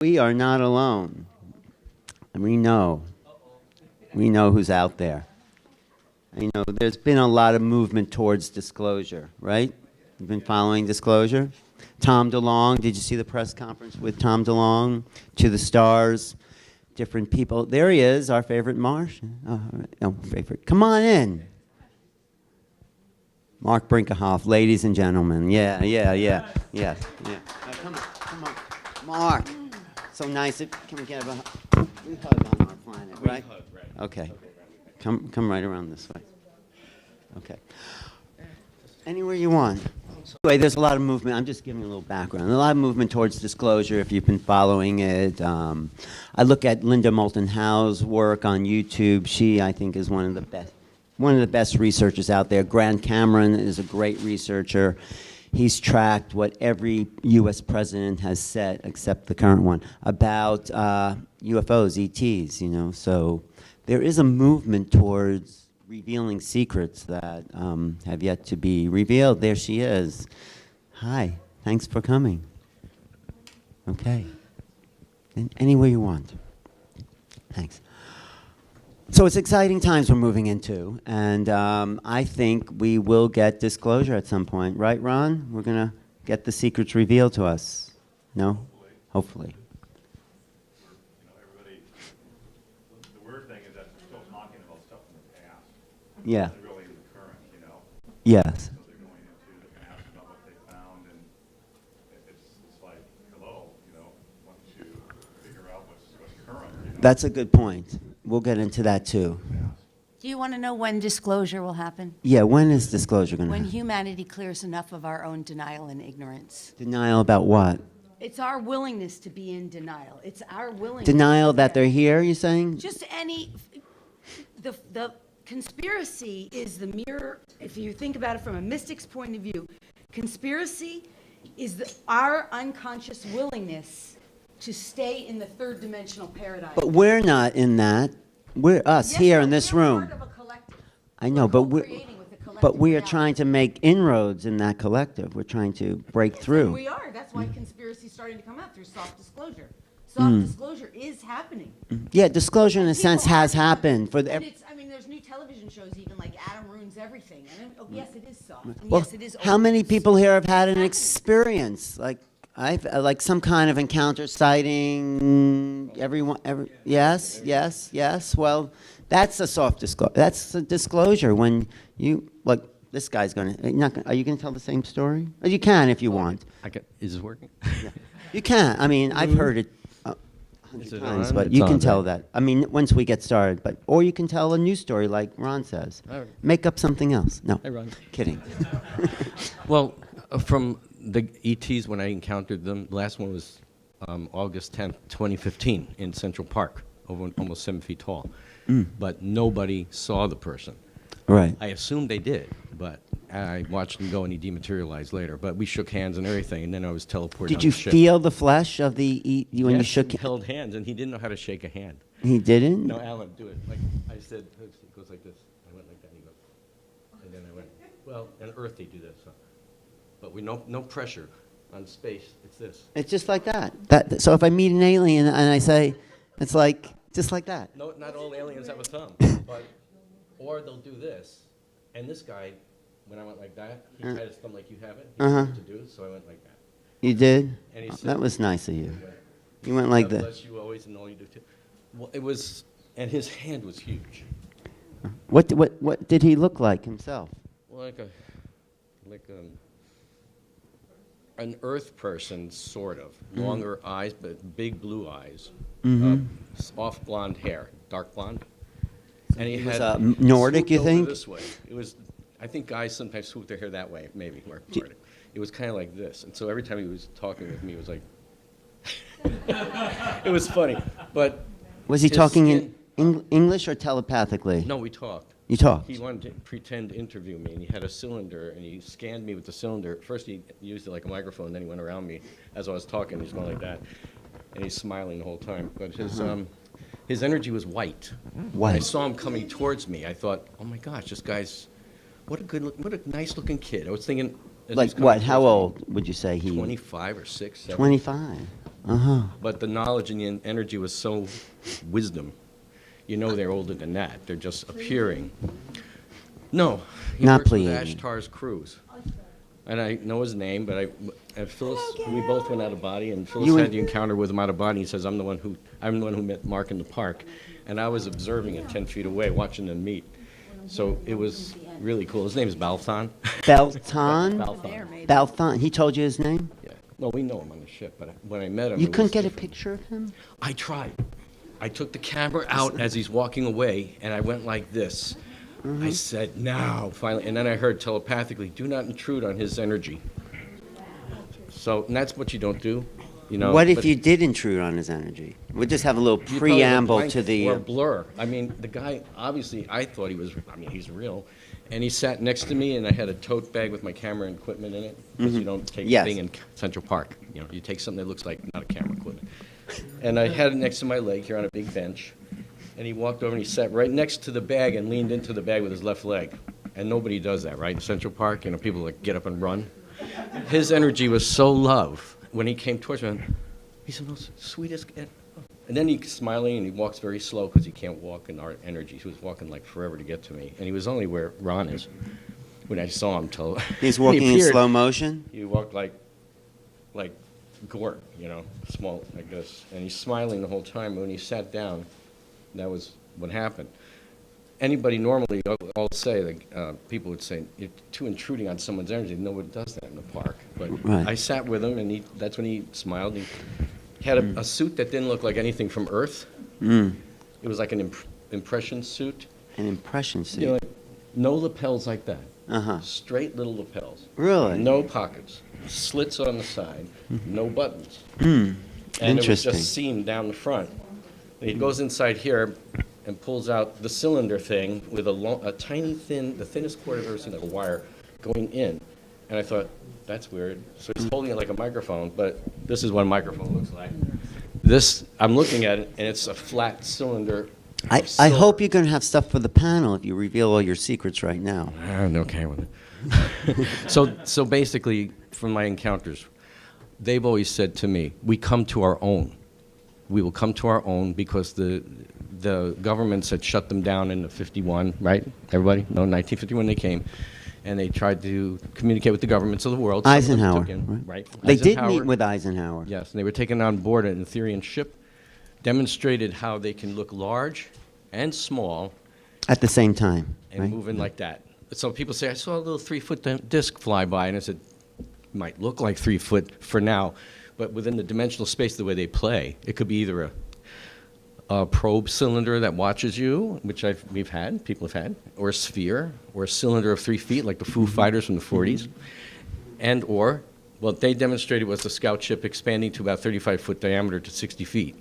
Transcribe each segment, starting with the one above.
We are not alone. And we know who's out there. You know, there's been a lot of movement towards disclosure, right? You've been following disclosure? Tom DeLonge, did you see the press conference with Tom DeLonge? To the stars, different people. There he is, our favorite Marsh. Favorite. Come on in. Mark Brinkerhoff, ladies and gentlemen. Yeah. Oh, come on. Mark. So nice. Can we get a we hug on our planet, right? We hug, right. Okay. Come right around this way. Okay. Anywhere you want. Anyway, there's a lot of movement. I'm just giving you a little background. A lot of movement towards disclosure if you've been following it. I look at Linda Moulton Howe's work on YouTube. She, I think, is one of the best researchers out there. Grant Cameron is a great researcher. He's tracked what every U.S. president has said, except the current one, about UFOs, ETs, you know. So there is a movement towards revealing secrets that have yet to be revealed. There she is. Hi, thanks for coming. Okay. Anywhere you want. Thanks. So it's exciting times we're moving into, and I think we will get disclosure at some point. Right, Ron? We're going to get the secrets revealed to us. No? Hopefully. Everybody, the weird thing is that they're still talking about stuff in the past. Yeah. It's really the current, you know? Yes. So they're going into the past about what they found, and it's like, hello, you know, once you figure out what's current, you know? That's a good point. We'll get into that too. Do you want to know when disclosure will happen? Yeah, when is disclosure going to When happen? humanity clears enough of our own denial and ignorance. Denial about what? It's our willingness to be in denial. It's our willingness. Denial that they're here, you're saying? Just the conspiracy is the mirror, if you think about it from a mystic's point of view, conspiracy is our unconscious willingness to stay in the third dimensional paradigm. But we're not in that. We're us Yes, here but in this we're room. part of a collective. I know, We're but co-creating with the collective but we are reality. trying to make inroads in that collective. We're trying to break through. We are. That's why conspiracy is starting to come out through soft disclosure. Soft disclosure is happening. Yeah, disclosure in a And sense people has argue about it. happened for And the. it's, I mean, there's new television shows even like Adam Ruins Everything. And then, yes, it is soft. And Well, yes, it is. how many open. people here have had an It's happening. experience like some kind of encounter, sighting? Yes. Well, that's a soft disclosure. That's a disclosure when you like. This guy's gonna. Are you gonna tell the same story? Or you can if you want. Is this working? You can. I mean, I've heard it Is 100 it times, on? but It's you can on, tell right? that. I mean, once we get started, or you can tell a news story like Ron says. All right. Make up something else. No. Hey, Ron. Kidding. Well, from the ETs when I encountered them, the last one was August 10th, 2015 in Central Park, over almost 7 feet tall. But nobody saw the person. Right. I assumed they did, but I watched him go and he dematerialized later. But we shook hands and everything, and then I was teleported Did on you the ship. feel the flesh of the when you Yes, shook? we held hands, and he didn't know how to shake a hand. He didn't. No, Alan, do it. Like I said, it goes like this. I went like that, and he goes, and then I went, well, on Earth they do this. So. But we no pressure on space. It's this. It's just like that. So if I meet an alien and I say, it's like just like that. No, not all aliens have a thumb, but or they'll do this. And this guy, when I went like that, he had his thumb like you have it. He knew what to do, so I went like that. You did. And he said, That was nice of you. You went like God that. bless you always, and all you do too. Well, it was, and his hand was huge. What did he look like himself? Well, like an Earth person, sort of. Longer eyes, but big blue eyes. Off blonde hair, dark blonde. And he was, had Nordic, swooped you over think? This way. It was. I think guys sometimes swoop their hair that way, maybe. Or Nordic. It was kind of like this, and so every time he was talking with me, it was like. It was funny, but. Was he his talking skin- in English or telepathically? No, we talked. You talked. He wanted to pretend to interview me, and he had a cylinder, and he scanned me with the cylinder. First, he used it like a microphone, then he went around me as I was talking. He's going like that, and he's smiling the whole time. But his energy was white. When I White. saw him coming towards me, I thought, "Oh my gosh, this guy's what a nice looking kid." I was thinking, as he was Like coming what? How towards me, old would you say he? 25 or 6, 7. 25. But the knowledge and the energy was so wisdom. You know they're older than that. They're just appearing. No, he Not works with Pleiadian. Ashtar's cruise. And I know his name, but and Phyllis, we both went out of body, and Phyllis You had and- the encounter with him out of body. He says, I'm the one who met Mark in the park. And I was observing it 10 feet away, watching them meet. So it was really cool. His name is Balthon. Belton? Balthon. Balthon. He told you his name? Yeah. Well, we know him on the ship, but when I met him, You it couldn't was get a different. picture of him? I tried. I took the camera out as he's walking away, and I went like this. I said, now, finally. And then I heard telepathically, do not intrude on his energy. So, and that's what you don't do, you know. What if but you did intrude on his energy? We'll just have a little you probably preamble blank to the. Or blur. I mean, the guy, obviously, I thought he was, he's real. And he sat next to me, and I had a tote bag with my camera and equipment in it. Because you don't take Yes. a thing in Central Park. You know, you take something that looks like not a camera equipment. And I had it next to my leg here on a big bench. And he walked over and he sat right next to the bag and leaned into the bag with his left leg. And nobody does that, right? In Central Park, you know, people like get up and run. His energy was so love. When he came towards me, he said, "Oh, sweetest." And then he's smiling and he walks very slow because he can't walk in our energy. He was walking like forever to get to me. And he was only where Ron is. When I saw him till He's he walking in appeared, slow motion? He walked like Gort, you know, small like this. And he's smiling the whole time. When he sat down, that was what happened. Anybody normally, I'll say, like, people would say, you're too intruding on someone's energy. Nobody does that in the park. But Right. I sat with him, and that's when he smiled. He had a suit that didn't look like anything from Earth. It was like an impression suit. An impression suit. You know, like, no lapels like that. Uh-huh. Straight little lapels. Really? No pockets. Slits on the side. No buttons. And it was Interesting. just seamed down the front. And he goes inside here and pulls out the cylinder thing with a tiny thin, the thinnest cord I've ever seen, like a wire, going in. And I thought, that's weird. So he's holding it like a microphone, but this is what a microphone looks like. This, I'm looking at it, and it's a flat cylinder. I of silver. hope you're going to have stuff for the panel if you reveal all your secrets right now. I'm okay with it. So basically, from my encounters, they've always said to me, we come to our own. We will come to our own because the governments had shut them down in the 51, right? Everybody? No, 1951 they came, and they tried to communicate with the governments of the world. Some of them Eisenhower, took in, right? right? They did Eisenhower. meet with Eisenhower. Yes, and they were taken on board an Etherian ship, demonstrated how they can look large and small At the same time. and right? moving like that. So people say, I saw a little 3-foot disc fly by, and I said, might look like 3 foot for now, but within the dimensional space, the way they play, it could be either a probe cylinder that watches you, which people have had, or a sphere, or a cylinder of 3 feet, like the Foo Fighters from the 40s, and or, what they demonstrated was the scout ship expanding to about 35-foot diameter to 60 feet,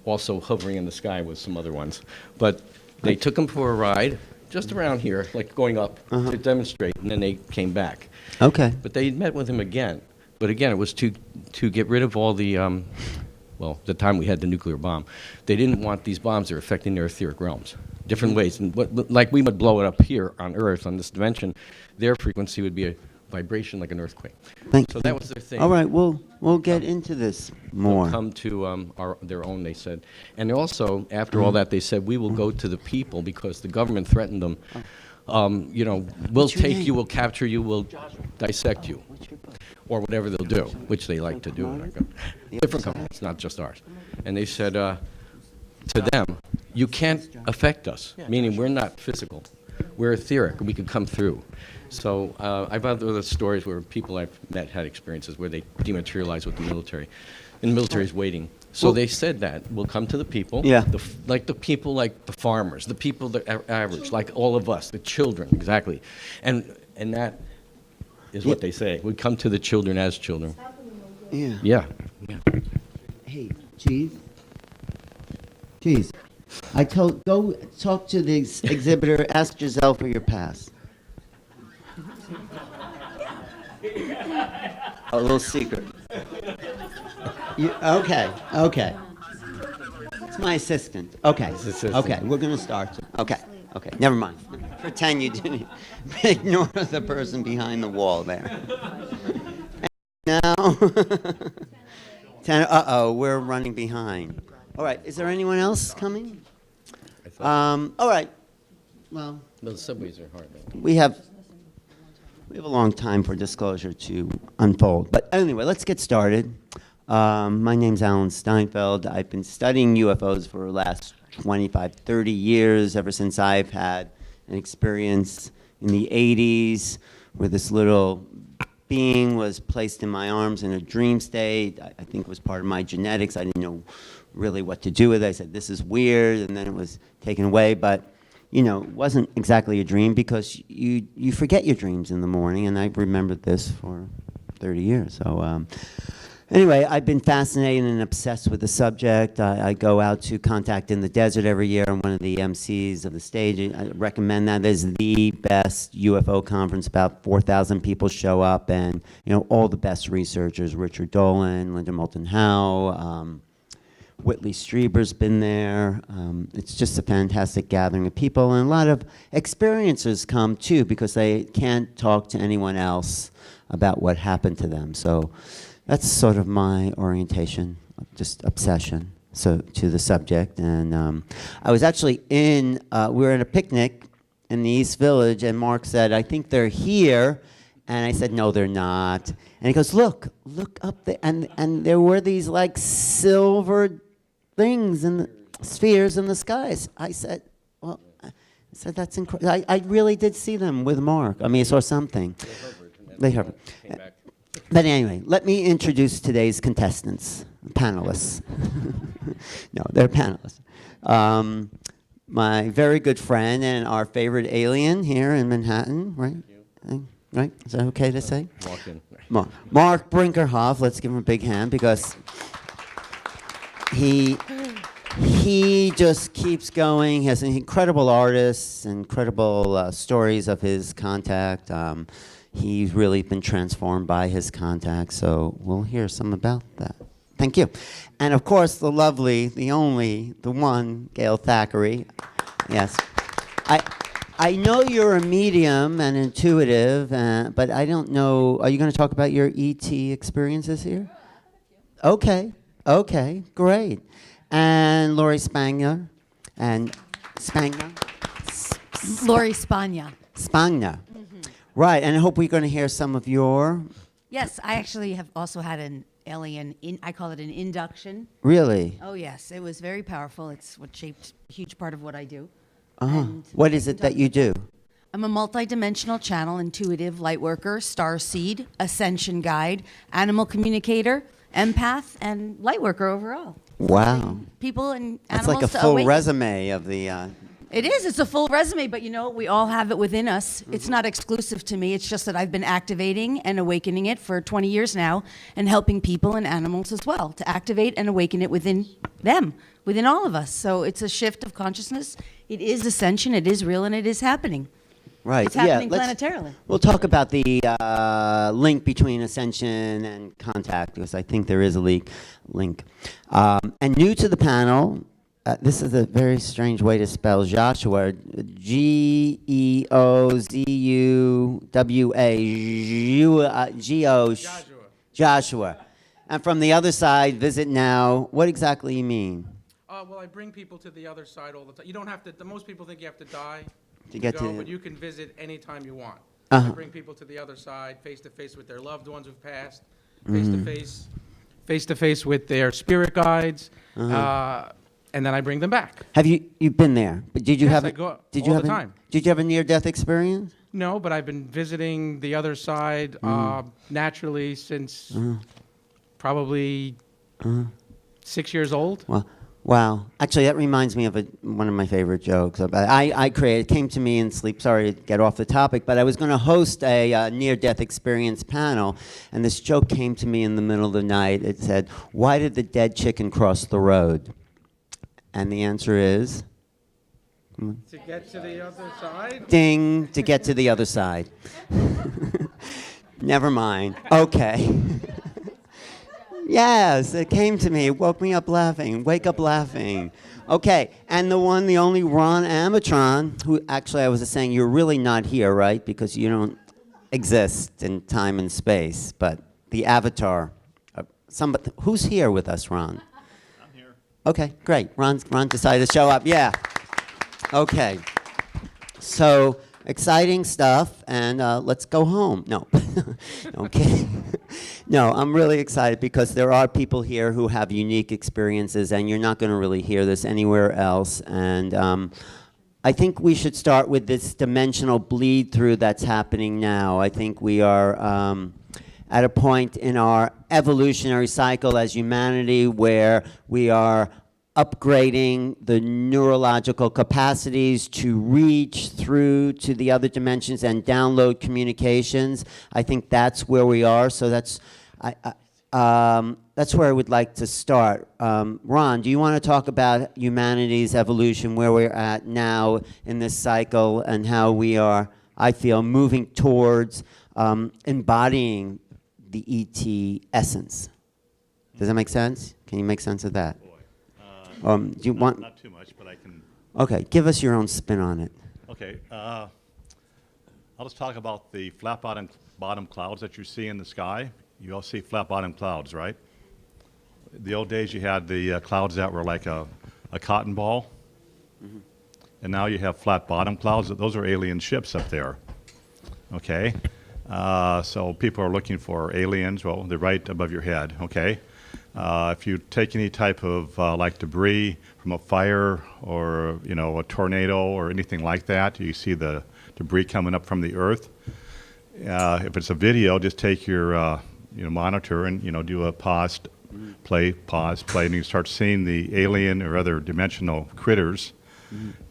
also hovering in the sky with some other ones. But they took them for a ride, just around here, like going up to demonstrate, and then they came back. Okay. But they met with him again. But again, it was to get rid of all the, the time we had the nuclear bomb. They didn't want these bombs that are affecting their etheric realms. Different ways. And like we would blow it up here on Earth, on this dimension, their frequency would be a vibration like an earthquake. So that was their thing. All right, we'll get into this more. Come to their own, they said. And also, after all that, they said, we will go to the people because the government threatened them. We'll What's your take name? you, we'll capture you, we'll dissect you. Or whatever they'll do, which they like to do. Different companies, not just ours. And they said to them, you can't affect us, meaning we're not physical. We're etheric. We could come through. So I've had other stories where people I've met had experiences where they dematerialize with the military. And the military is waiting. So they said that we'll come to the people, Yeah. like the people, like the farmers, the people that are average, like all of us, the children, exactly. And that is what they say. We come to the children as children. Yeah. Yeah. Hey, Chief. Go talk to the exhibitor, ask Giselle for your pass. A little secret. Okay. It's my assistant. Okay. assistant. Okay, we're going to start. Okay. Never mind. Pretend you didn't. Ignore the person behind the wall there. And now, Uh-oh, we're running behind. All right, is there anyone else coming? I thought, All right. Well, no, the subways are hard. Though. we have a long time for disclosure to unfold. But anyway, let's get started. My name's Alan Steinfeld. I've been studying UFOs for the last 25, 30 years, ever since I've had an experience in the 80s where this little being was placed in my arms in a dream state. I think it was part of my genetics. I didn't know really what to do with it. I said, this is weird, and then it was taken away. But, you know, it wasn't exactly a dream because you forget your dreams in the morning, and I've remembered this for 30 years. So anyway, I've been fascinated and obsessed with the subject. I go out to Contact in the Desert every year. I'm one of the MCs of the stage. I recommend that. It's the best UFO conference. About 4,000 people show up, and you know all the best researchers: Richard Dolan, Linda Moulton Howe, Whitley Strieber's been there. It's just a fantastic gathering of people, and a lot of experiencers come too because they can't talk to anyone else about what happened to them. So that's sort of my orientation, just obsession to the subject. And I was actually we were at a picnic in the East Village, and Mark said, I think they're here. And I said, no, they're not. And he goes, look up there. And there were these like silver things in the spheres in the skies. I said, well, that's incredible. I really did see them with Mark. I mean, I saw something. They hovered. Came back. But anyway, let me introduce today's contestants, panelists. No, they're panelists. My very good friend and our favorite alien here in Manhattan, right? Right? Is that okay to say? Walk in. Mark Brinkerhoff. Let's give him a big hand because he just keeps going. He has an incredible artist, incredible stories of his contact. He's really been transformed by his contact, so we'll hear some about that. Thank you. And of course, the lovely, the only, the one, Gail Thackeray. Yes. I know you're a medium and intuitive, but I don't know, are you going to talk about your ET experiences here? Okay, great. And Lori Spagna, Lori Spagna. Spagna. Right, and I hope we're going to hear some of your... Yes, I actually have also had an alien, I call it an induction. Really? Oh, yes, it was very powerful. It's what shaped a huge part of what I do. Uh-huh. And What is it that you do? I'm a multidimensional channel, intuitive, light worker, star seed, ascension guide, animal communicator, empath, and light worker overall. Wow. People and That's animals like a to full awaken. resume of the... It is. It's a full resume, but you know, we all have it within us. It's not exclusive to me. It's just that I've been activating and awakening it for 20 years now and helping people and animals as well to activate and awaken it within them, within all of us. So it's a shift of consciousness. It is ascension. It is real, and it is happening. Right. It's happening let's- planetarily. We'll talk about the link between ascension and contact because I think there is a link. And new to the panel, this is a very strange way to spell Joshua. Geozuwa. Joshua. And from the other side, visit now. What exactly you mean? Well, I bring people to the other side all the time. You don't have to. Most people think you have to die To get go, to- but you can visit anytime you want. Uh-huh. I bring people to the other side, face to face with their loved ones who've passed, Mm-hmm. face to face with their spirit guides, and then I bring them back. Have you've been there? But did you Yes, have? I go did you all have the a- time. Did you have a near-death experience? No, but I've been visiting the other side naturally since probably 6 years old. Well, wow. Actually, that reminds me of one of my favorite jokes. I created. It came to me in sleep. Sorry to get off the topic, but I was going to host a near-death experience panel, and this joke came to me in the middle of the night. It said, "Why did the dead chicken cross the road?" And the answer is, To get to the other side? ding, to get to the other side. Never mind. Okay. Yes, it came to me. It woke me up laughing. Wake up laughing. Okay, and the one, the only Ron Amatron, who actually I was saying, you're really not here, right? Because you don't exist in time and space, but the avatar somebody, who's here with us, Ron? I'm here. Okay, great. Ron decided to show up. Yeah. Okay. So exciting stuff, and let's go home. No, okay. No, I'm really excited because there are people here who have unique experiences, and you're not going to really hear this anywhere else. And I think we should start with this dimensional bleed through that's happening now. I think we are at a point in our evolutionary cycle as humanity where we are upgrading the neurological capacities to reach through to the other dimensions and download communications. I think that's where we are. So that's where I would like to start. Ron, do you want to talk about humanity's evolution, where we're at now in this cycle, and how we are, I feel, moving towards embodying the ET essence? Does that make sense? Can you make sense of that? Do you want? Not too much, but I can. Okay, give us your own spin on it. Okay. I'll just talk about the flat bottom clouds that you see in the sky. You all see flat bottom clouds, right? The old days you had the clouds that were like a cotton ball. Mm-hmm. And now you have flat bottom clouds. Those are alien ships up there. Okay? So people are looking for aliens. Well, they're right above your head, okay? If you take any type of like debris from a fire or a tornado or anything like that, you see the debris coming up from the earth. If it's a video, just take your monitor and do a pause, play, and you start seeing the alien or other dimensional critters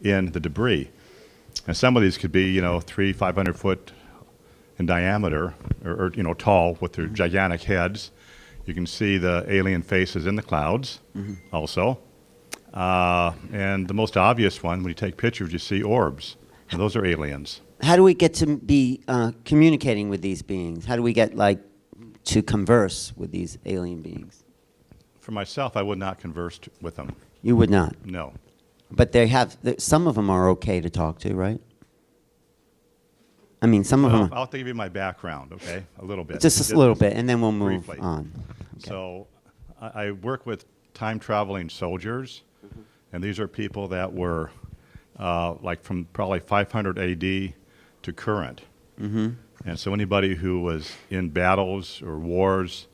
in the debris. And some of these could be 300-500 foot in diameter or tall with their gigantic heads. You can see the alien faces in the clouds also. And the most obvious one, when you take pictures, you see orbs. And those are aliens. How do we get to be communicating with these beings? How do we get, to converse with these alien beings? For myself, I would not converse with them. You would not? No. But some of them are okay to talk to, right? I mean, some of them. I'll give you my background, okay? A little bit. Just a little bit, and then we'll move briefly. on. Okay. So I work with time-traveling soldiers, and these are people that were from probably 500 AD to current. And so anybody who was in battles or wars,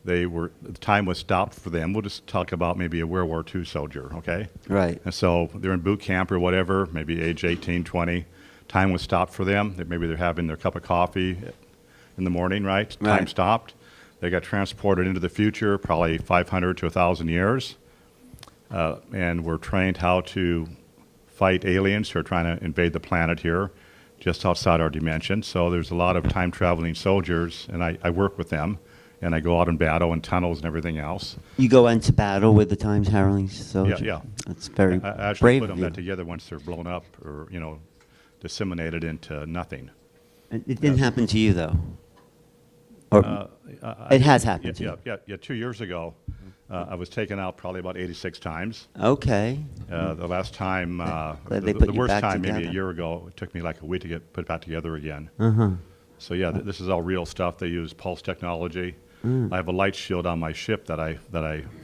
the time was stopped for them. We'll just talk about maybe a World War II soldier, okay? Right. And so they're in boot camp or whatever, maybe age 18, 20. Time was stopped for them. Maybe they're having their cup of coffee in the morning, right? Right. Time stopped. They got transported into the future, probably 500 to 1,000 years, and were trained how to fight aliens who are trying to invade the planet here, just outside our dimension. So there's a lot of time-traveling soldiers, and I work with them, and I go out in battle in tunnels and everything else. You go into battle with the time-traveling soldiers? Yeah. That's very I actually brave put of them you. back together once they're blown up or, disseminated into nothing. It didn't happen to you, though? Or it has happened to you? Yeah. 2 years ago, I was taken out probably about 86 times. Okay. The last time, Glad they put the you worst back time, maybe together. a year ago, it took me like a week to get put back together again. Uh-huh. So yeah, this is all real stuff. They use pulse technology. Mm. I have a light shield on my ship that I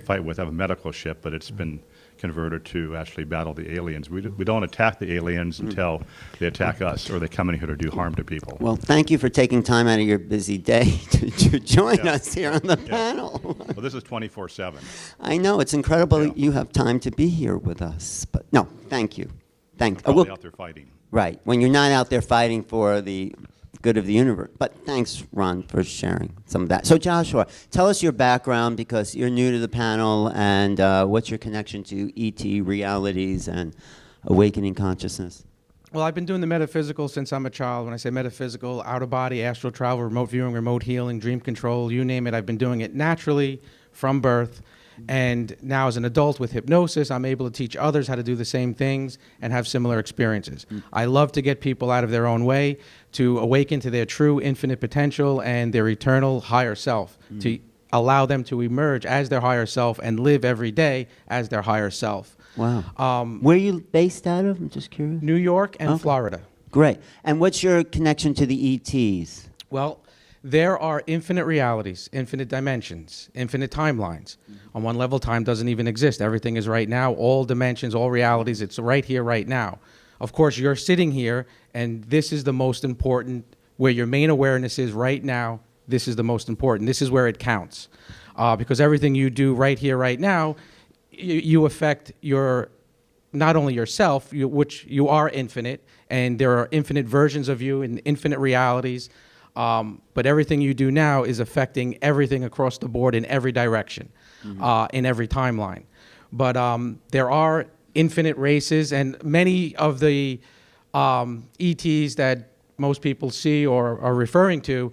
fight with. I have a medical ship, but it's been converted to actually battle the aliens. We don't attack the aliens until they attack us or they come in here to do harm to people. Well, thank you for taking time out of your busy day to join Yeah. us here on the Yeah. panel. Well, this is 24/7. I know, it's incredible Yeah. you have time to be here with us. But no, thank you. I'm probably out there fighting. Right, when you're not out there fighting for the good of the universe. But thanks, Ron, for sharing some of that. So Joshua, tell us your background because you're new to the panel, and what's your connection to ET realities and awakening consciousness? Well, I've been doing the metaphysical since I'm a child. When I say metaphysical, out-of-body, astral travel, remote viewing, remote healing, dream control, you name it, I've been doing it naturally from birth. And now as an adult with hypnosis, I'm able to teach others how to do the same things and have similar experiences. I love to get people out of their own way to awaken to their true infinite potential and their eternal higher self, to allow them to emerge as their higher self and live every day as their higher self. Wow. Where are you based out of? I'm just curious. New York and Okay. Florida. Great. And what's your connection to the ETs? Well, there are infinite realities, infinite dimensions, infinite timelines. On one level, time doesn't even exist. Everything is right now, all dimensions, all realities, it's right here, right now. Of course, you're sitting here, and this is the most important, where your main awareness is right now, this is the most important. This is where it counts. Because everything you do right here, right now, you affect your, not only yourself, which you are infinite, and there are infinite versions of you in infinite realities, but everything you do now is affecting everything across the board in every direction, in every timeline. But there are infinite races, and many of the ETs that most people see or are referring to,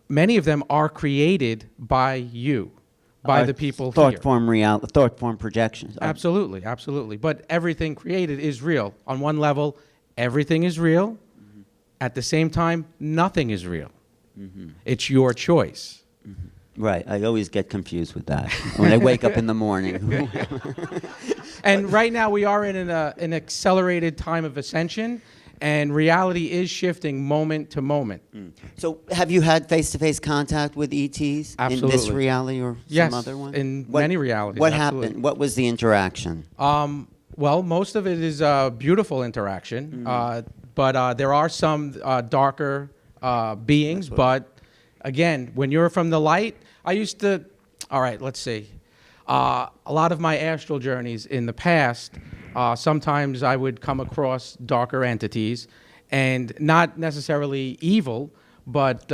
many of them are created by you, by the people here. Thought form projections. Absolutely, absolutely. But everything created is real. On one level, everything is real. At the same time, nothing is real. It's your choice. Right. I always get confused with that when I wake up in the morning. And right now we are in an accelerated time of ascension, and reality is shifting moment to moment. So have you had face-to-face contact with ETs in this Absolutely. reality or Yes, some other one? in many realities, What absolutely. happened? What was the interaction? Well, most of it is beautiful interaction, but there are some darker beings. But again, when you're from the light, I used to, all right, let's see. A lot of my astral journeys in the past, sometimes I would come across darker entities, and not necessarily evil, but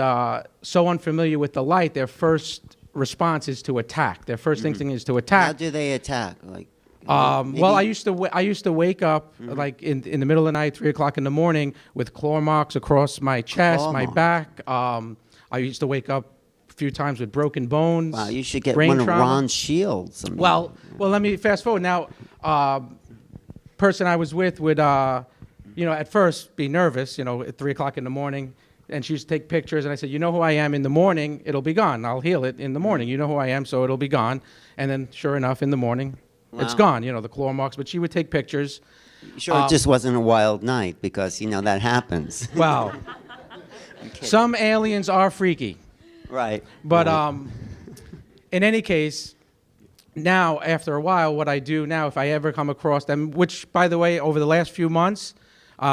so unfamiliar with the light, their first response is to attack. Their first instinct is to attack. How do they attack? Like, Well, I used to wake up like in the middle of the night, 3 o'clock in the morning, with claw marks across my chest, Claw my marks. back. I used to wake up a few times with broken bones. wow, you should get brain one of trauma. Ron's shields. I mean, Well, let me fast forward now. Person I was with would, at first be nervous, at 3 o'clock in the morning, and she used to take pictures, and I said, you know who I am in the morning, it'll be gone. I'll heal it in the morning. You know who I am, so it'll be gone. And then, sure enough, in the morning, it's Wow. gone, the claw marks. But she would take pictures. sure, it just wasn't a wild night because, that happens. Well, some aliens are freaky. Right. But right. in any case, now, after a while, what I do now, if I ever come across them, which, by the way, over the last few months,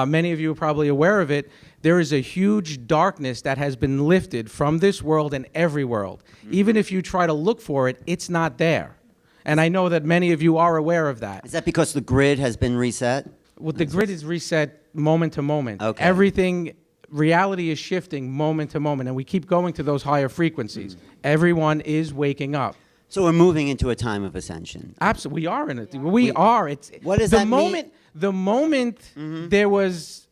many of you are probably aware of it, there is a huge darkness that has been lifted from this world and every world. Even if you try to look for it, it's not there. And I know that many of you are aware of that. Is that because the grid has been reset? Well, the grid is reset moment to moment. Okay. Everything, reality is shifting moment to moment, and we keep going to those higher frequencies. Everyone is waking up. So we're moving into a time of ascension. Absolutely, we are in it. We are. It's What does the that mean? The moment there was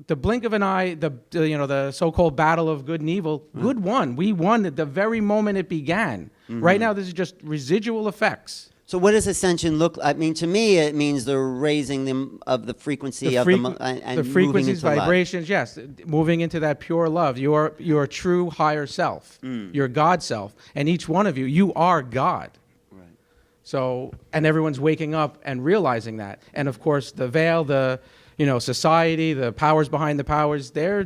the blink of an eye, the so-called battle of good and evil. Good won. We won at the very moment it began. Right now, this is just residual effects. So what does ascension look like? I mean, to me, it means the raising them of the frequency of and The moving frequencies, into light. vibrations, yes, moving into that pure love. Your true higher self, your God self, and each one of you, you are God. Right. So, and everyone's waking up and realizing that. And of course, the veil, society, the powers behind the powers, they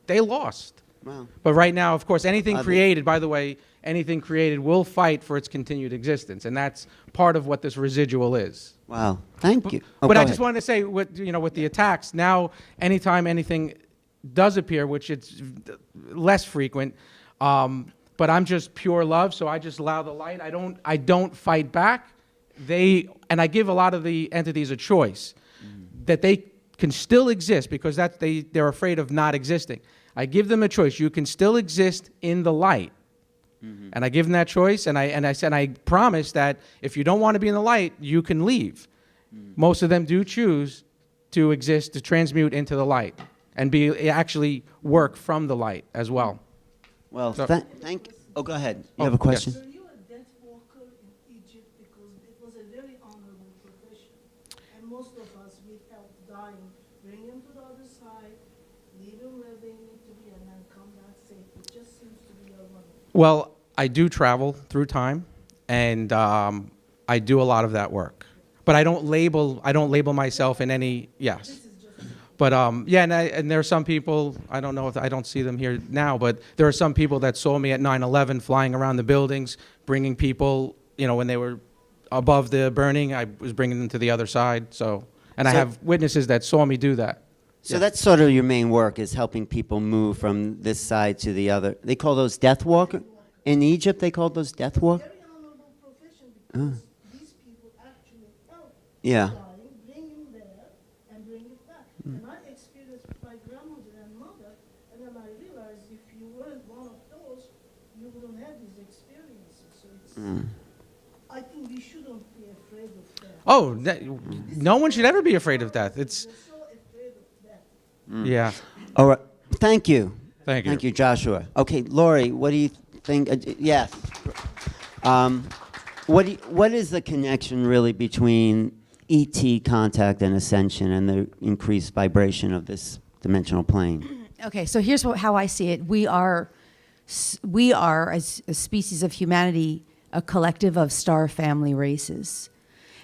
lost. Wow. But right now, of course, anything Oddly. created, by the way, anything created will fight for its continued existence, and that's part of what this residual is. Wow. Thank you. Oh, But go I just ahead. wanted to say, with the attacks, now anytime anything does appear, which it's less frequent, but I'm just pure love, so I just allow the light. I don't fight back. And I give a lot of the entities a choice that they can still exist because they're afraid of not existing. I give them a choice. You can still exist in the light. And I give them that choice, and I promise that if you don't want to be in the light, you can leave. Most of them do choose to exist, to transmute into the light, and actually work from the light as well. Well, So- thank. Oh, go ahead. You Oh, have a question? yes. Were you a death walker in Egypt because it was a very honorable profession, and most of us we help dying, bring them to the other side, leave them where they need to be, and then come back safe. It just seems to be a one. Well, I do travel through time, and I do a lot of that work. But I don't label myself in any, yes. But yeah, and there are some people, I don't know if I don't see them here now, but there are some people that saw me at 9/11 flying around the buildings, bringing people, when they were above the burning, I was bringing them to the other side. So, and I So- have witnesses that saw me do that. So Yeah. that's sort of your main work, is helping people move from this side to the other. They call those death walk. In Egypt, they called those death walk. Very honorable profession because these people actually help Yeah. dying, bring him there, and bring it back. And I experienced with my grandmother and mother, and then I realized if you weren't one of those, you wouldn't have these experiences. So it's, I think we shouldn't be afraid of death. Oh, no one should ever be afraid of death. It's, We're so afraid of death. yeah. All right. Thank you. Thank you. Thank you, Joshua. Okay, Lori, what do you think? Yes. What is the connection really between ET contact and ascension and the increased vibration of this dimensional plane? Okay, so here's how I see it. We are, as a species of humanity, a collective of star family races.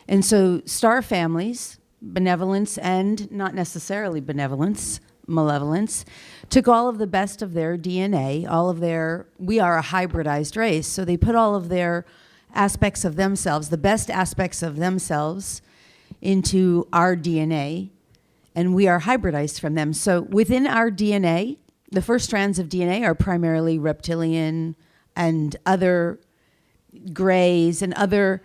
And so star families, benevolence and not necessarily benevolence, malevolence, took all of the best of their DNA, we are a hybridized race, so they put all of their aspects of themselves, the best aspects of themselves, into our DNA, and we are hybridized from them. So within our DNA, the first strands of DNA are primarily reptilian and other grays and other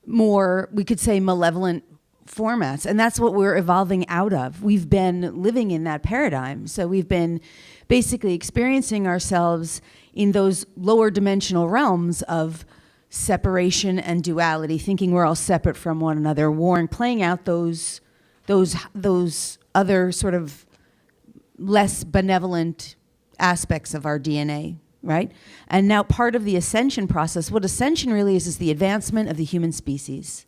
more, we could say, malevolent formats. And that's what we're evolving out of. We've been living in that paradigm. So we've been basically experiencing ourselves in those lower dimensional realms of separation and duality, thinking we're all separate from one another, playing out those other sort of less benevolent aspects of our DNA, right? And now part of the ascension process, what ascension really is the advancement of the human species.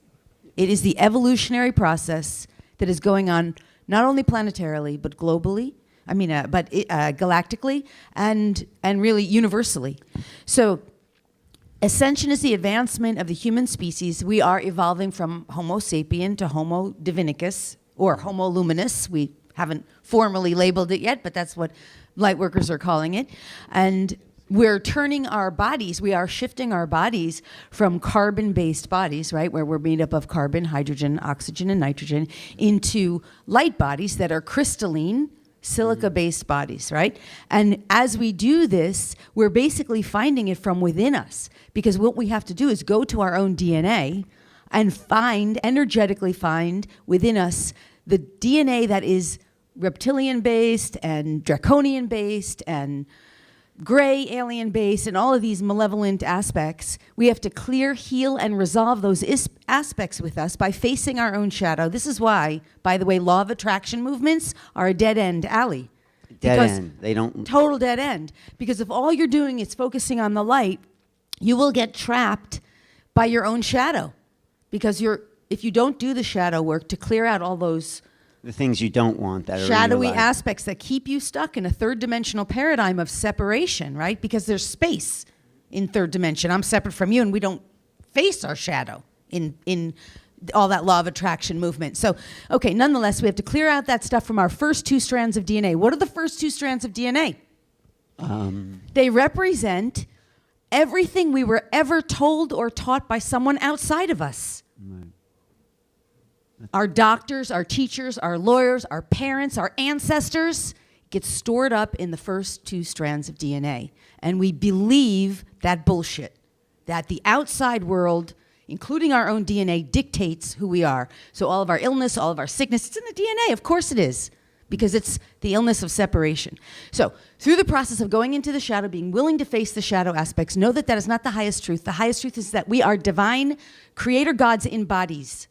It is the evolutionary process that is going on not only planetarily, but globally, galactically, and really universally. So ascension is the advancement of the human species. We are evolving from Homo sapien to Homo divinicus, or Homo luminous. We haven't formally labeled it yet, but that's what lightworkers are calling it. And we're turning our bodies, we are shifting our bodies from carbon-based bodies, right, where we're made up of carbon, hydrogen, oxygen, and nitrogen, into light bodies that are crystalline, silica-based bodies, right? And as we do this, we're basically finding it from within us, because what we have to do is go to our own DNA and energetically find within us the DNA that is reptilian-based and draconian-based and gray alien-based and all of these malevolent aspects. We have to clear, heal, and resolve those aspects with us by facing our own shadow. This is why, by the way, law of attraction movements are a dead-end alley. Dead Because- end. They don't. Total dead end. Because if all you're doing is focusing on the light, you will get trapped by your own shadow. Because if you don't do the shadow work to clear out all those The things you don't want that are in your shadowy life. aspects that keep you stuck in a third dimensional paradigm of separation, right? Because there's space in third dimension. I'm separate from you, and we don't face our shadow in all that law of attraction movement. So, okay, nonetheless, we have to clear out that stuff from our first two strands of DNA. What are the first two strands of DNA? They represent everything we were ever told or taught by someone outside of us. Our doctors, our teachers, our lawyers, our parents, our ancestors get stored up in the first two strands of DNA. And we believe that bullshit, that the outside world, including our own DNA, dictates who we are. So all of our illness, all of our sickness, it's in the DNA. Of course it is, because it's the illness of separation. So through the process of going into the shadow, being willing to face the shadow aspects, know that that is not the highest truth. The highest truth is that we are divine creator gods in bodies,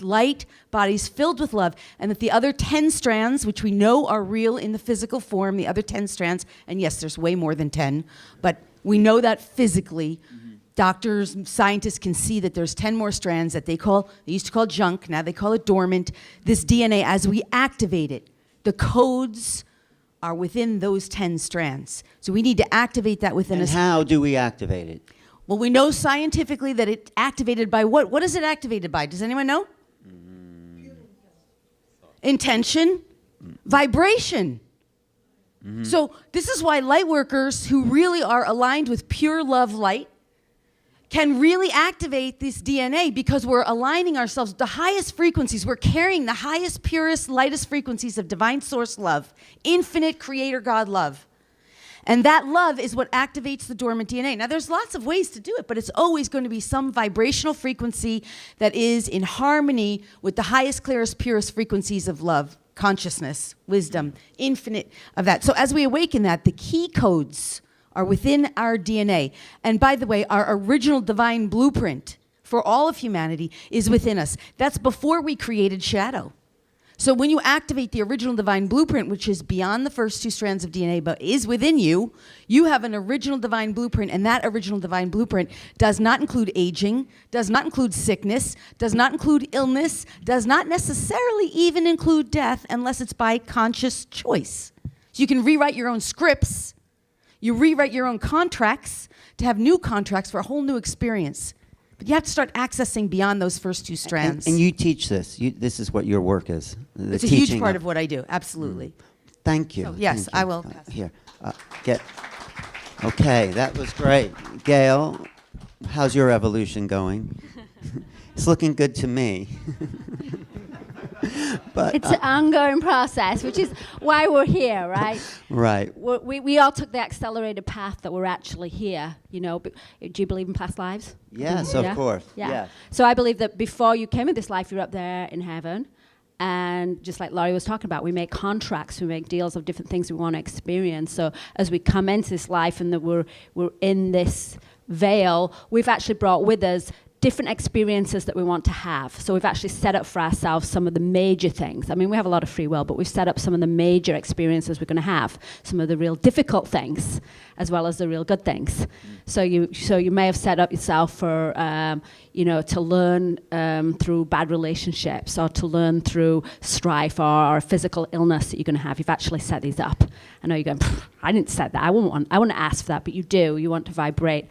light bodies filled with love, and that the other 10 strands, which we know are real in the physical form, the other 10 strands, and yes, there's way more than 10, but we know that physically. Doctors, scientists can see that there's 10 more strands that they used to call junk, now they call it dormant. This DNA, as we activate it, the codes are within those 10 strands. So we need to activate that within And us. how do we activate it? Well, we know scientifically that it's activated by what? What is it activated by? Does anyone know? Intention, Vibration. So this is why light workers who really are aligned with pure love light can really activate this DNA, because we're aligning ourselves with the highest frequencies. We're carrying the highest, purest, lightest frequencies of divine source love, infinite creator God love. And that love is what activates the dormant DNA. Now, there's lots of ways to do it, but it's always going to be some vibrational frequency that is in harmony with the highest, clearest, purest frequencies of love, consciousness, wisdom, infinite of that. So as we awaken that, the key codes are within our DNA. And by the way, our original divine blueprint for all of humanity is within us. That's before we created shadow. So when you activate the original divine blueprint, which is beyond the first 2 strands of DNA, but is within you, you have an original divine blueprint, and that original divine blueprint does not include aging, does not include sickness, does not include illness, does not necessarily even include death unless it's by conscious choice. So you can rewrite your own scripts, you rewrite your own contracts to have new contracts for a whole new experience. But you have to start accessing beyond those first 2 strands. And you teach this. This is what your work is. The It's a huge teaching part of what I do, absolutely. Thank you. So, yes, Thank you. I will pass. Here, get. Okay, that was great. Gail, how's your evolution going? It's looking good to me. But It's an ongoing process, which is why we're here, right? right. We all took the accelerated path that we're actually here, you know. Do you believe in past lives? Yes, of course. Yeah. Yes. So I believe that before you came in this life, you're up there in heaven. And just like Laurie was talking about, we make contracts, we make deals of different things we want to experience. So as we come into this life and that we're in this veil, we've actually brought with us different experiences that we want to have. So we've actually set up for ourselves some of the major things. I mean, we have a lot of free will, but we've set up some of the major experiences we're going to have, some of the real difficult things, as well as the real good things. So you may have set up yourself for, to learn through bad relationships, or to learn through strife, or a physical illness that you're going to have. You've actually set these up. I know you're going, I didn't set that. I wouldn't ask for that, but you do. You want to vibrate.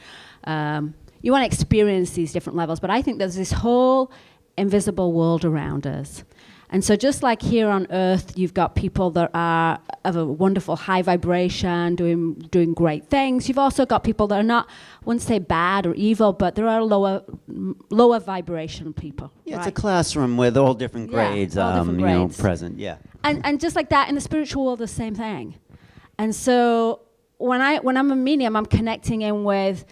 You want to experience these different levels, but I think there's this whole invisible world around us. And so just like here on Earth, you've got people that are of a wonderful high vibration, doing great things. You've also got people that are not, I wouldn't say bad or evil, but there are lower vibration people. Yeah, right? it's a classroom with all different Yeah, grades, all different grades. present. Yeah. And just like that, in the spiritual world, the same thing. And so when I'm a medium, I'm connecting in with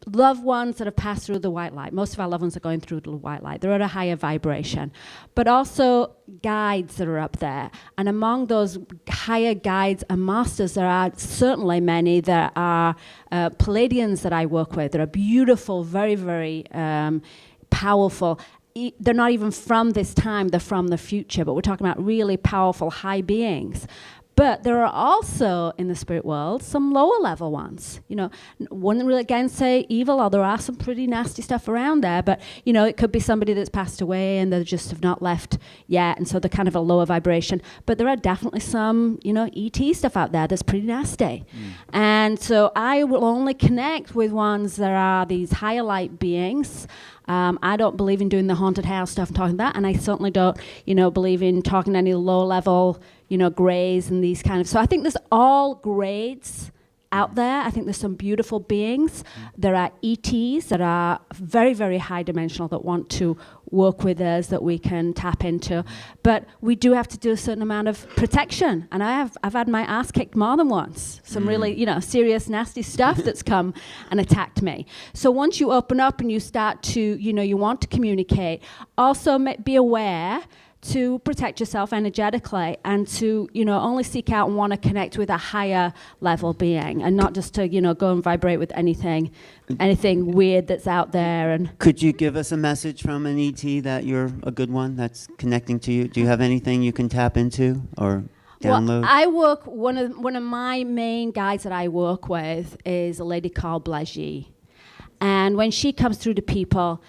loved ones that have passed through the white light. Most of our loved ones are going through the white light. They're at a higher vibration. But also guides that are up there. And among those higher guides and masters, there are certainly many that are Palladians that I work with. That are beautiful, very, very powerful. They're not even from this time. They're from the future. But we're talking about really powerful high beings. But there are also, in the spirit world, some lower level ones. You know, wouldn't really, again, say evil, or there are some pretty nasty stuff around there. But, you know, it could be somebody that's passed away and they just have not left yet. And so they're kind of a lower vibration. But there are definitely some, ET stuff out there that's pretty nasty. And so I will only connect with ones that are these higher light beings. I don't believe in doing the haunted house stuff and talking that. And I certainly don't, believe in talking to any low level, grays and these kind of. So I think there's all grades out there. I think there's some beautiful beings. There are ETs that are very, very high dimensional that want to work with us, that we can tap into. But we do have to do a certain amount of protection. And I've had my ass kicked more than once. Some really, serious, nasty stuff that's come and attacked me. So once you open up and you start to, you want to communicate, also be aware to protect yourself energetically and to, only seek out and want to connect with a higher level being and not just to, go and vibrate with anything weird that's out there. And Could you give us a message from an ET that you're a good one that's connecting to you? Do you have anything you can tap into or download? Well, I work, one of my main guides that I work with is a lady called Blagie. And when she comes through to people,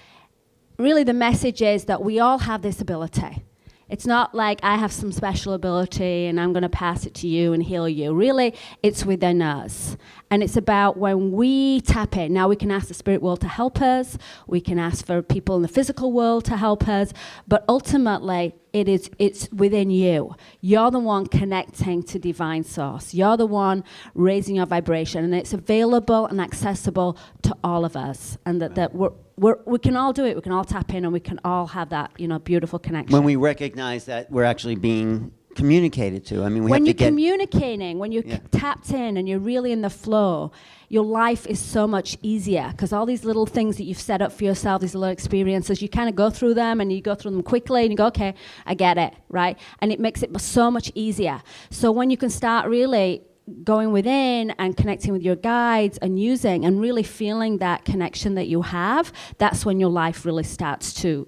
really the message is that we all have this ability. It's not like I have some special ability and I'm going to pass it to you and heal you. Really, it's within us. And it's about when we tap in. Now we can ask the spirit world to help us. We can ask for people in the physical world to help us. But ultimately, it's within you. You're the one connecting to divine source. You're the one raising your vibration. And it's available and accessible to all of us. And that we can all do it. We can all tap in and we can all have that, beautiful connection. When we recognize that we're actually being communicated to. I mean, we when have you're to get... communicating, when you're tapped in and you're really in the flow, your life is so much easier because all these little things that you've set up for yourself, these little experiences, you kind of go through them and you go through them quickly and you go, okay, I get it, right? And it makes it so much easier. So when you can start really going within and connecting with your guides and using and really feeling that connection that you have, that's when your life really starts to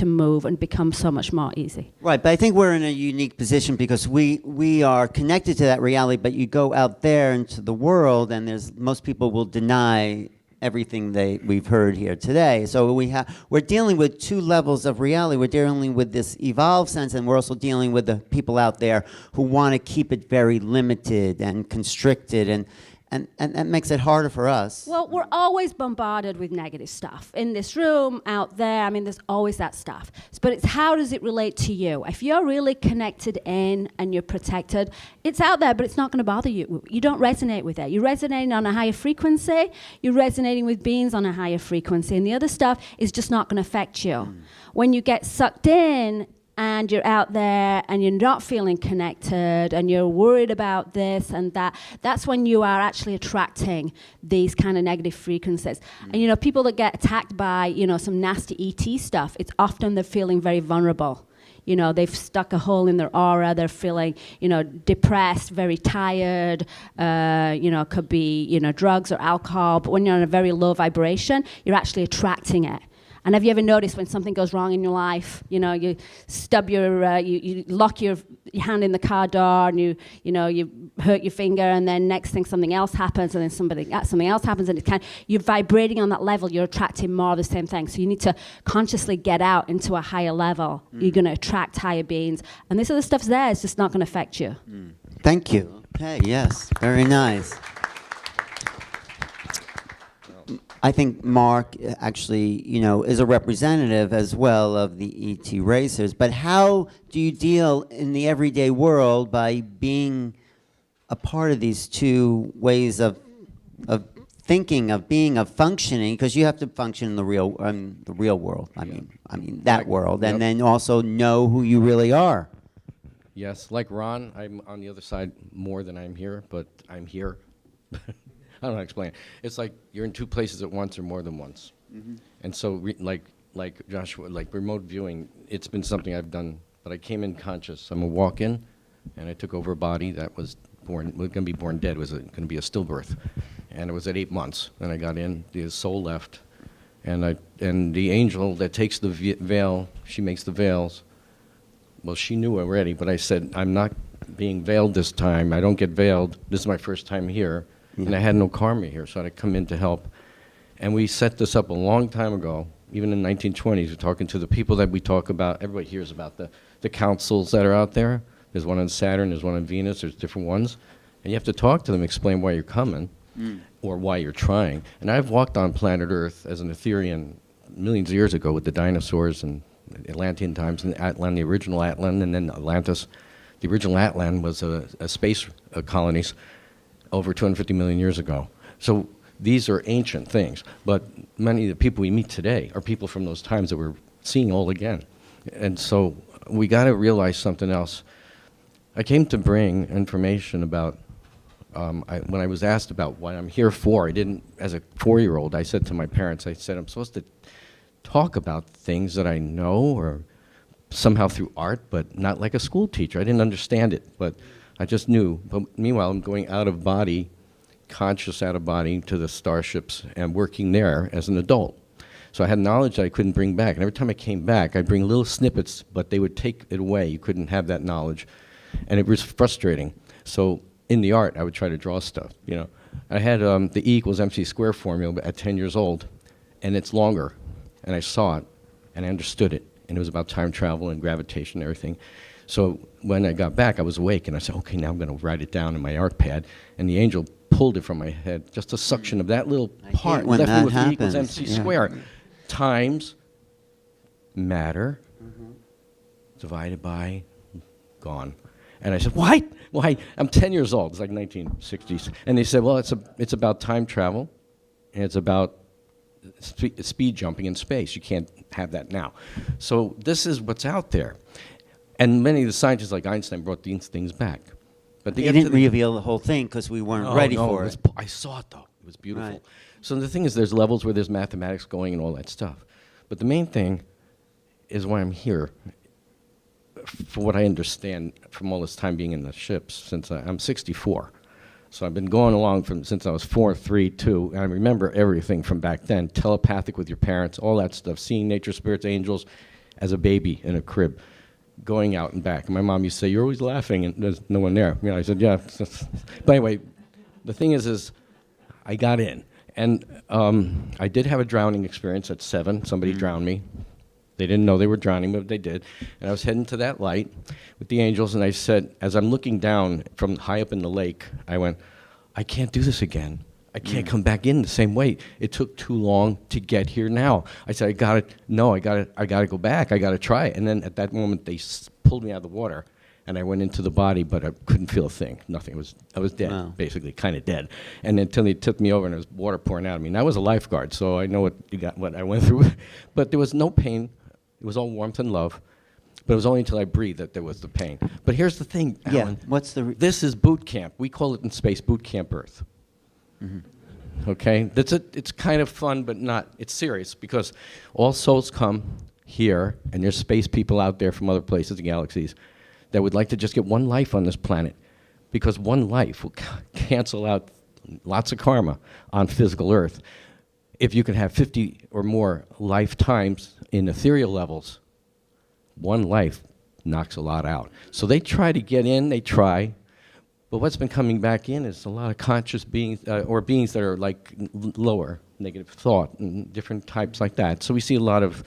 move and become so much more easy. Right, but I think we're in a unique position because we are connected to that reality, but you go out there into the world and most people will deny everything we've heard here today. So we're dealing with two levels of reality. We're dealing with this evolved sense, and we're also dealing with the people out there who want to keep it very limited and constricted, and that makes it harder for us. Well, we're always bombarded with negative stuff. In this room, out there, I mean, there's always that stuff. But it's how does it relate to you? If you're really connected in and you're protected, it's out there, but it's not going to bother you. You don't resonate with it. You're resonating on a higher frequency. You're resonating with beings on a higher frequency. And the other stuff is just not going to affect you. When you get sucked in, and you're out there and you're not feeling connected and you're worried about this and that, that's when you are actually attracting these kind of negative frequencies. And people that get attacked by, some nasty ET stuff, it's often they're feeling very vulnerable. They've stuck a hole in their aura, they're feeling, depressed, very tired, could be, drugs or alcohol, but when you're on a very low vibration, you're actually attracting it. And have you ever noticed when something goes wrong in your life, you stub you lock your hand in the car door and you hurt your finger, and then next thing something else happens, and then something else happens, and you're vibrating on that level, you're attracting more of the same thing. So you need to consciously get out into a higher level. You're going to attract higher beings. And this other stuff's there, it's just not going to affect you. Thank you. Okay, yes, very nice. I think Mark actually, is a representative as well of the ET racers. But how do you deal in the everyday world by being a part of these two ways of thinking, of being, of functioning? Because you have to function in the real world. I mean that world, and then also know who you really are. Yes, like Ron, I'm on the other side more than I'm here, but I'm here. I don't know how to explain it. It's like you're in two places at once or more than once. Mm-hmm. And so, like Joshua, like remote viewing, it's been something I've done, but I came in conscious. I'm a walk-in, and I took over a body that was going to be born dead, was going to be a stillbirth. And it was at 8 months. And I got in, the soul left, and the angel that takes the veil, she makes the veils. Well, she knew already, but I said, I'm not being veiled this time. I don't get veiled. This is my first time here. And I had no karma here, so I had to come in to help. And we set this up a long time ago, even in the 1920s. We're talking to the people that we talk about. Everybody hears about the councils that are out there. There's one on Saturn, there's one on Venus, there's different ones. And you have to talk to them, explain why you're coming or why you're trying. And I've walked on planet Earth as an Etherian millions of years ago with the dinosaurs and Atlantean times, and Atlan, the original Atlan, and then Atlantis. The original Atlan was a space colonies over 250 million years ago. So these are ancient things, but many of the people we meet today are people from those times that we're seeing all again. And so we got to realize something else. I came to bring information about, when I was asked about what I'm here for, I didn't, as a 4-year-old, I said to my parents, I said, I'm supposed to talk about things that I know or somehow through art, but not like a school teacher. I didn't understand it, but I just knew. But meanwhile, I'm going out of body, conscious out of body, to the starships and working there as an adult. So I had knowledge that I couldn't bring back. And every time I came back, I'd bring little snippets, but they would take it away. You couldn't have that knowledge. And it was frustrating. So in the art, I would try to draw stuff. I had the E equals MC square formula at 10 years old, and it's longer. And I saw it, and I understood it. and it was about time travel and gravitation and everything. So when I got back, I was awake, and I said, okay, now I'm going to write it down in my arc pad, and the angel pulled it from my head, just a suction of that little I hate part, when left me that with E equals happens. MC Yeah. square, times matter divided by gone. And I said, what? Why? I'm 10 years old. It's like 1960s. And they said, well, it's about time travel, and it's about speed jumping in space. You can't have that now. So this is what's out there. And many of the scientists, like Einstein, brought these things back. But They get to didn't the- reveal the whole thing because we weren't Oh, ready no, for was it. I saw it, though. It was beautiful. Right. So the thing is, there's levels where there's mathematics going and all that stuff. But the main thing is why I'm here, for what I understand from all this time being in the ships, since I'm 64. So I've been going along since I was 4, 3, 2, and I remember everything from back then, telepathic with your parents, all that stuff, seeing nature, spirits, angels as a baby in a crib, going out and back. And my mom used to say, you're always laughing, and there's no one there. You know, I said, yeah. But anyway, the thing is I got in. And I did have a drowning experience at 7. Somebody drowned me. They didn't know they were drowning, but they did. And I was heading to that light with the angels, and I said, as I'm looking down from high up in the lake, I went, I can't do this again. I can't come back in the same way. It took too long to get here now. I said, I gotta go back. I gotta try it. And then at that moment, they pulled me out of the water, and I went into the body, but I couldn't feel a thing. Nothing. I was dead, Wow. basically, kind of dead. And until they tipped me over, and there was water pouring out of me. And I was a lifeguard, so I know what I went through. But there was no pain. It was all warmth and love. But it was only until I breathed that there was the pain. But here's the thing, Yeah, Alan. what's the... This is boot camp. We call it in space boot camp Earth. Okay? It's kind of fun, but not. It's serious, because all souls come here, and there's space people out there from other places and galaxies that would like to just get one life on this planet, because one life will cancel out lots of karma on physical Earth. If you can have 50 or more lifetimes in ethereal levels, one life knocks a lot out. So they try to get in, but what's been coming back in is a lot of conscious beings, or beings that are like lower, negative thought, and different types like that. So we see a lot of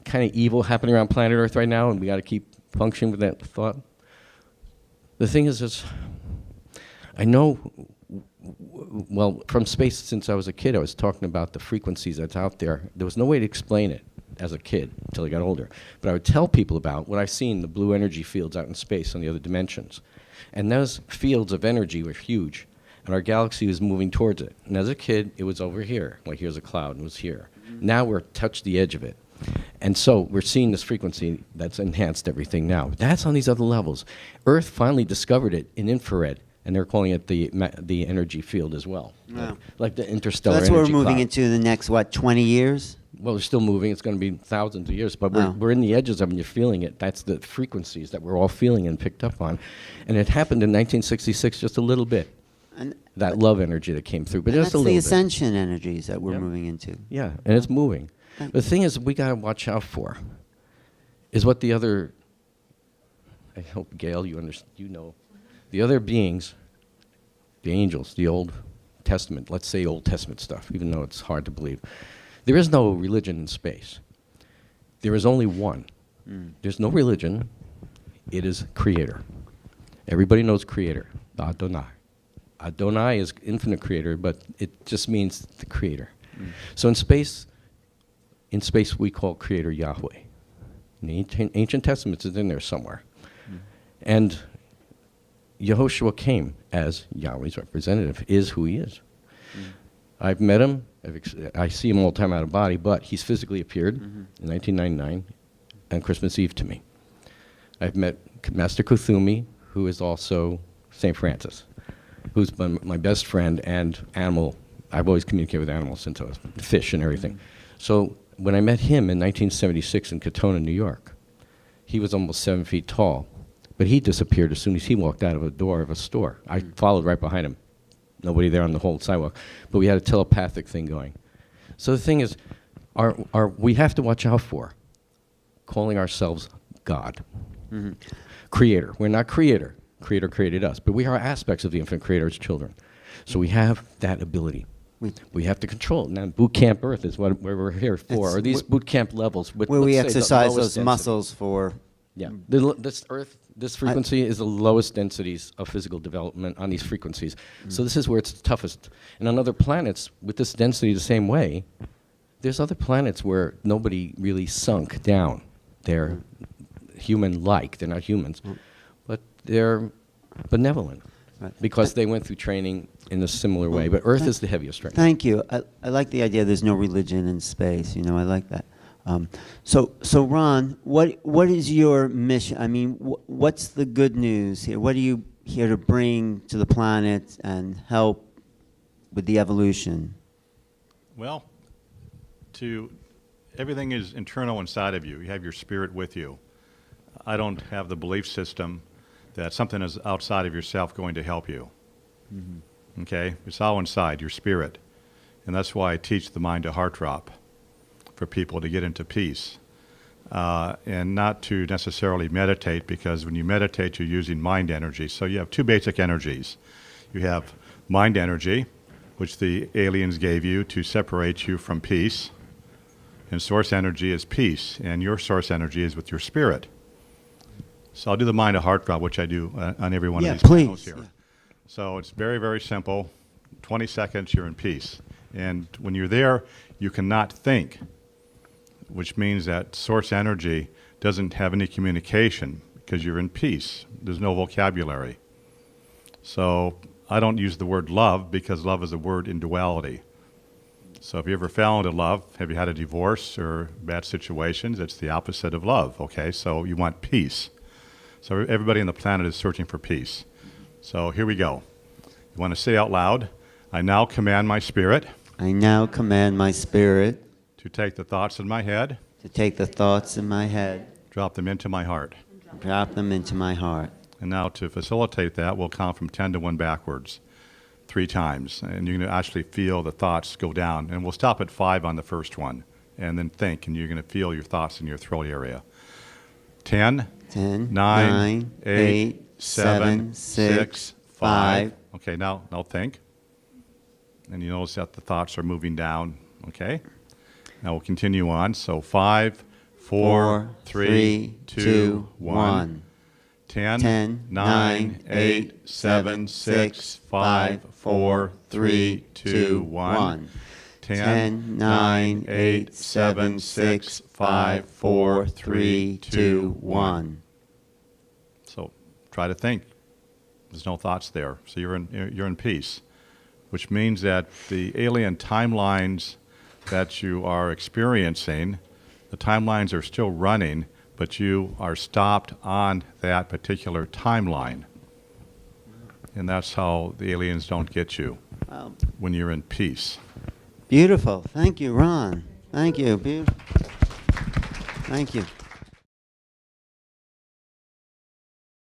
kind of evil happening around planet Earth right now, and we got to keep functioning with that thought. The thing is I know, well, from space since I was a kid, I was talking about the frequencies that's out there. There was no way to explain it as a kid until I got older. But I would tell people about what I've seen, the blue energy fields out in space on the other dimensions. And those fields of energy were huge, and our galaxy was moving towards it. And as a kid, it was over here, like here's a cloud, and it was here. Now we're touched the edge of it. And so we're seeing this frequency that's enhanced everything now. That's on these other levels. Earth finally discovered it in infrared, and they're calling it the energy field as well. Wow. Like the So interstellar that's energy what we're moving cloud. into the next, 20 years? Well, we're still moving. It's going to be thousands of years, but Wow. we're in the edges of it, and you're feeling it. That's the frequencies that we're all feeling and picked up on. And it happened in 1966, just a little bit, And, that love energy that came through, but and just that's a the little bit. ascension energies that we're Yep. moving into. Yeah, and it's moving. Thank The thing is, we got to watch out for is what the other, I hope, Gail, you know, the other beings, the angels, the Old Testament, let's say Old Testament stuff, even though it's hard to believe. There is no religion in space. There is only one. There's no religion. It is Creator. Everybody knows Creator, Adonai. Adonai is infinite creator, but it just means the creator. So in space we call creator Yahweh. In the ancient testaments, it's in there somewhere. And Yehoshua came as Yahweh's representative, is who he is. I've met him. I see him all the time out of body, but he's physically appeared in 1999 on Christmas Eve to me. I've met Master Kuthumi, who is also St. Francis, who's been my best friend and animal. I've always communicated with animals since I was fish and everything. So when I met him in 1976 in Katona, New York, he was almost 7 feet tall, but he disappeared as soon as he walked out of a door of a store. I followed right behind him. Nobody there on the whole sidewalk, but we had a telepathic thing going. So the thing is, we have to watch out for calling ourselves God. Creator. We're not creator. Creator created us, but we are aspects of the infinite creator's children. So we have that ability. We have to control it. Now, boot camp Earth is what we're here for. It's Are these boot camp levels? With, Where we let's say, the exercise lowest those density. muscles for. Yeah. This frequency is the lowest densities of physical development on these frequencies. So this is where it's the toughest. And on other planets, with this density the same way, there's other planets where nobody really sunk down. They're human-like. They're not humans. But they're benevolent Right. because they went through training in a similar way. But Earth is the heaviest right now. Thank you. I like the idea there's no religion in space. You know, I like that. So Ron, what is your mission? I mean, what's the good news here? What are you here to bring to the planet and help with the evolution? Well, everything is internal inside of you. You have your spirit with you. I don't have the belief system that something is outside of yourself going to help you. Mm-hmm. Okay? It's all inside, your spirit. And that's why I teach the mind to heart drop for people to get into peace. And not to necessarily meditate, because when you meditate, you're using mind energy. So you have two basic energies. You have mind energy, which the aliens gave you to separate you from peace. And source energy is peace, and your source energy is with your spirit. So I'll do the mind to heart drop, which I do on every one of these panels here. Yeah. So it's very, very simple. 20 seconds, you're in peace. And when you're there, you cannot think, which means that source energy doesn't have any communication because you're in peace. There's no vocabulary. So I don't use the word love because love is a word in duality. So if you ever fell into love, have you had a divorce or bad situations? It's the opposite of love, okay? So you want peace. So everybody on the planet is searching for peace. So here we go. You want to say out loud, I now command my spirit I now command my spirit to take the thoughts in my head, to take the thoughts in my head, drop them into my heart. drop them into my heart. And now to facilitate that, we'll count from 10 to 1 backwards 3 times. And you're going to actually feel the thoughts go down. And we'll stop at 5 on the first one. And then think, and you're going to feel your thoughts in your throat area. 10, 10, 9, 8, 7, 6, 5. Okay, now think. And you notice that the thoughts are moving down. Okay? Now we'll continue on. So 5, 4, 3, 2, 1. 10, 9, 8, 7, 6, 5, 4, 3, 2, 1. 10, 9, 8, 7, 6, 5, 4, 3, 2, 1. So try to think. There's no thoughts there. So you're in peace, which means that the alien timelines that you are experiencing, the timelines are still running, but you are stopped on that particular timeline. And that's how the aliens don't get you, Wow. when you're in peace. Beautiful. Thank you, Ron. Thank you. Thank you.